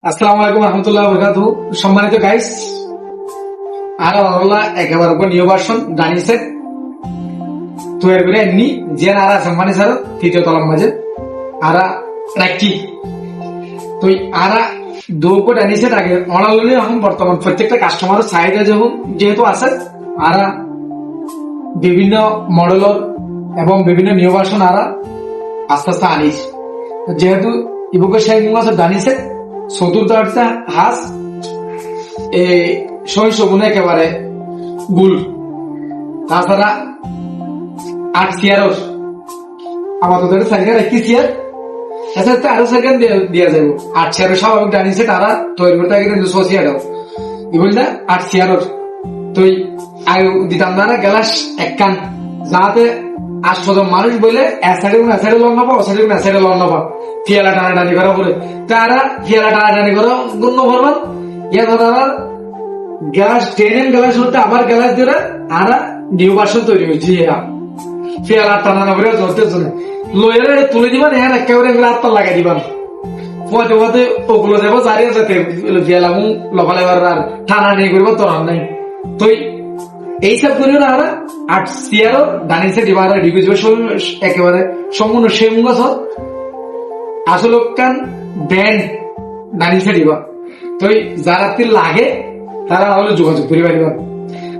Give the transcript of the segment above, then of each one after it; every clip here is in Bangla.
আসসালামু আলাইকুম রহমতুল্লাহ বরকাতুহু। সম্মানিত গাইস, আর আল্লাহ একেবারে উপর নিউ ভার্সন জানিয়েছে তো এর বেরে এমনি যে আর সম্মানি স্যার তৃতীয় তলার মাঝে আরা রাখি তো আরা দুপুর জানিয়েছে আগে অনালি এখন বর্তমান প্রত্যেকটা কাস্টমারের চাহিদা যেহেতু আছে আরা বিভিন্ন মডেলর এবং বিভিন্ন নিউ ভার্সন আরা আস্তে আস্তে আনিস যেহেতু ইবুকের সাহেব জানিয়েছে চতুর্থ হাঁস শৈশবনে একেবারে গুল তাছাড়া 8 চেয়ার আমাদের সাইকেল একটি চেয়ার এছাড়া আরো সাইকেল দিয়া যাব 8 চেয়ার স্বাভাবিক জানিয়েছে তারা তৈরি করতে গেলে 200 চেয়ার ই বলতে 8 চেয়ার তুই আয়ু দিতাম না গ্লাস একখান যাতে 800 মানুষ বলে এসাইডে লন নাবো এসাইডে লন নাবো ফিয়ালা টানাটানি করা বলে তারা ফিয়ালা টানাটানি করা গণ্য ভরবান ইয়া তারা গ্লাস টেনেন গ্লাস হতে আবার গ্লাস দিয়ে আরা নিউ ভার্সন তৈরি হয়েছে ফিয়ালা টানানো করে ধরতে জন্য লয়ের তুলে দিবান এর একেবারে হাতটা লাগাই দিবান পথে পথে ওগুলো যাবো জারিয়ে যেতে ফিয়ালা মু লফালে আর টানাটানি করবো তোর নাই তুই এইসব করিও না আমরা 8 চেয়ারও দানিছে দিবা ডিগুজ একেবারে সম্পূর্ণ সেম গাছ আসল কান ব্যান্ড দানিছে দিবা তো যারা লাগে তারা হলে যোগাযোগ করি পারিবা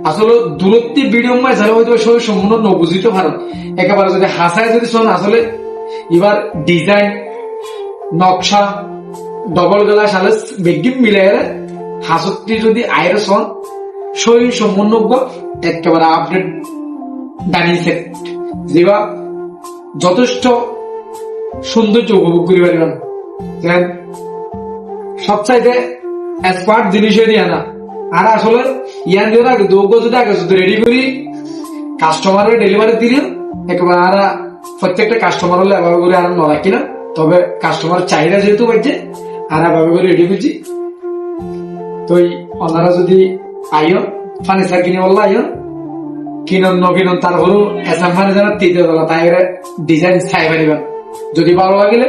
আসলে দূরত্বে ভিডিও মাই যারা হয়তো সবাই সম্পূর্ণ নবুঝিত ভারত একেবারে যদি হাসায় যদি শোন আসলে এবার ডিজাইন নকশা ডবল গলা সালে বেগিম মিলে হাসতি যদি আয়ের শোন সই সম্পূর্ণ একেবারে আপডেট দাঁড়িয়েছে যেবা যথেষ্ট সৌন্দর্য উপভোগ করি পারিবেন সবচাইতে এক্সপার্ট জিনিসের দিয়ে না আর আসলে ইয়ান দিয়ে আগে দৌড় যদি আগে যদি রেডি করি কাস্টমারের ডেলিভারি দিলে একেবারে আর প্রত্যেকটা কাস্টমার হলে এভাবে করে আর নরাকি না তবে কাস্টমার চাহিদা যেহেতু বাড়ছে আর এভাবে করে রেডি করছি তো ওনারা যদি আইও ফার্নিচার কিনে বললো আইও কিনন নকিনন তার হলো এসাম ফার্নিচার তৃতীয় তলা তাই ডিজাইন চাই পারিবেন যদি ভালো লাগিলে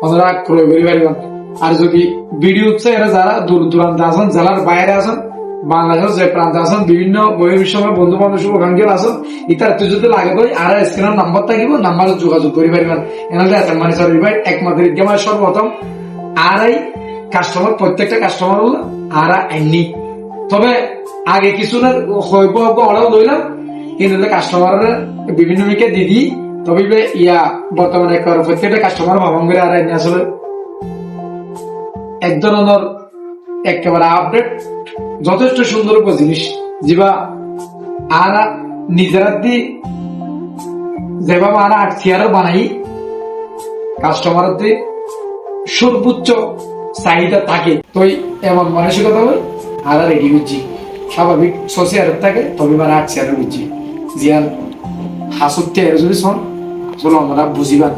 ওনারা ক্রয় করি পারিবেন আর যদি ভিডিও এরা যারা দূর দূরান্তে আসেন জেলার বাইরে আসেন বাংলাদেশের যে প্রান্তে আসেন বিভিন্ন বহির্বিশ্বের বন্ধু বান্ধব ওখান গিয়ে আসেন ইতার যদি লাগে তো আর স্ক্রিনের নাম্বার থাকিব নাম্বার যোগাযোগ করি পারিবেন এনাদের এসাম ফার্নিচার একমাত্র ইতিহাস সর্বপ্রথম আরাই কাস্টমার প্রত্যেকটা কাস্টমার হলো আরা আইনি তবে আগে কিছু না হইব অর্ডার লইলাম কিন্তু কাস্টমার বিভিন্ন মিকে দিদি তবে ইয়া বর্তমানে প্রত্যেকটা কাস্টমার ভাবন করে আর আসলে এক ধরনের একেবারে আপডেট যথেষ্ট সুন্দর জিনিস যেবা আর নিজেরা দি যেভাবে আর 8 চেয়ারও বানাই কাস্টমার সর্বোচ্চ চাহিদা থাকে তো এমন মানসিকতা হয় আর রেডি বুঝছি স্বাভাবিক সোসিয়াল থাকে তবে এবার 8 চেয়ারে বুঝছি জিয়ান হাসুতে যদি শোন আসলে আমরা বুঝিবান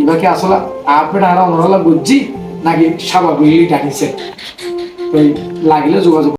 এবাকে আসলে আপডেট আর আমরা বুঝছি নাকি স্বাভাবিক টানিছে তো লাগিলে যোগাযোগ